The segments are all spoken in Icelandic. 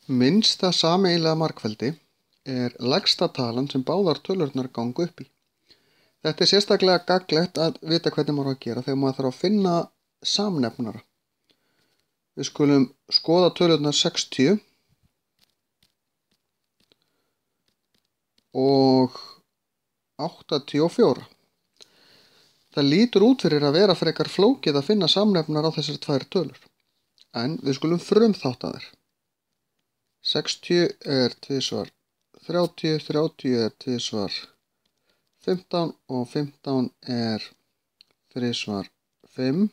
Minnsta sameiginlega margfeldi er lægsta talan sem báðar tölurnar ganga upp í. Þetta er sérstaklega gagnlegt að vita hvernig maður á að gera þegar maður þarf að finna samnefnara. Við skulum skoða tölurnar 60 og 84. Það lítur út fyrir að vera frekar flókið að finna samnefnara á þessar tvær tölur, en við skulum frumþátta þær. 60 er 2 svar 30, 30 er 2 svar 15 og 15 er 3 svar 5.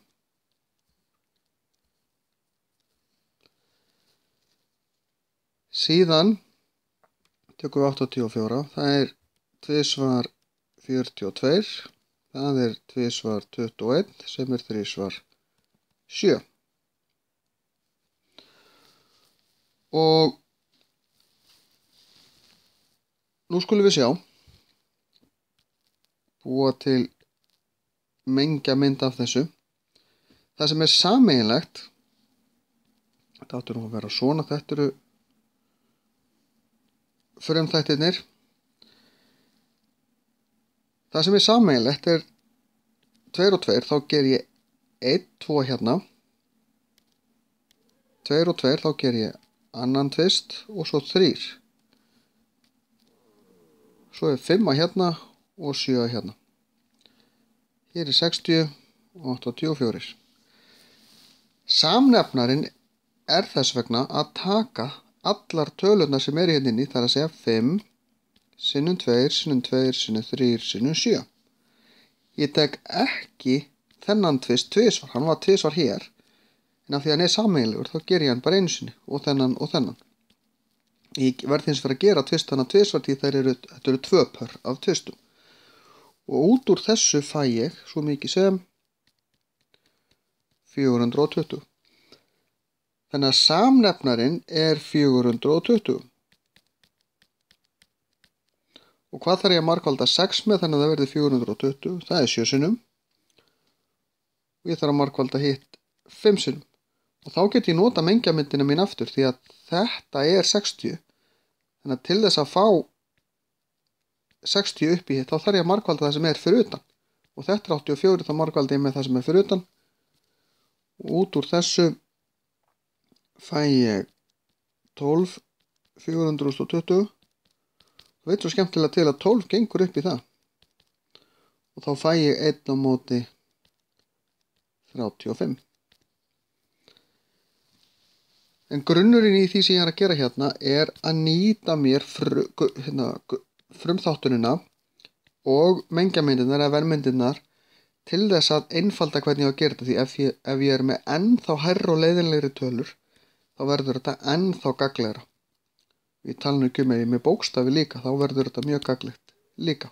Síðan tökum við 84, það er 2 svar 42, það er 2 svar 21 sem er 3 svar 7. Og nú skulum við sjá, búa til mengjamynd af þessu. Það sem er sameiginlegt, þetta áttur nú að vera svona, þetta eru frumþættirnir. Það sem er sameiginlegt er 2 og 2, þá ger ég 1, 2 hérna. 2 og 2, þá ger ég annan tvist og svo 3. Svo er 5 hérna og 7 hérna. Hér er 60 og 84. Samnefnarinn er þess vegna að taka allar tölurnar sem eru hérna inni, það er að segja 5 sinnum 2 sinnum 2 sinnum 3 sinnum 7. Ég tek ekki þennan tvist tvisvar, hann var tvisvar hér, en af því að hann er sameiginlegur þá ger ég hann bara einu sinni og þennan og þennan. Ég verð hins vegar að gera tvistana tvisvar því þetta eru 2 pör af tvistum. Og út úr þessu fæ ég svo mikið sem 420. Þannig að samnefnarinn er 420. Og hvað þarf ég að margfalda 6 með þannig að það verði 420? Það er 7 sinnum. Og ég þarf að margfalda hitt 5 sinnum. Og þá get ég nota mengjamyndina mín aftur því að þetta er 60. Þannig að til þess að fá 60 upp í hitt, þá þarf ég að margfalda það sem er fyrir utan. Og þetta er 84, þá margfalda ég með það sem er fyrir utan. Og út úr þessu fæ ég 12, 420. Það veit svo skemmtilega til að 12 gengur upp í það. Og þá fæ ég 1 á móti 35. En grunnurinn í því sem ég er að gera hérna er að nýta mér frumþáttunina og mengjamyndirnar eða verðmyndirnar til þess að einfalda hvernig ég á að gera þetta, því ef ég er með ennþá hærri og leiðinlegri tölur þá verður þetta ennþá gagnlegra. Ég tala nú ekki ef ég er með bókstafi líka, þá verður þetta mjög gagnlegt líka.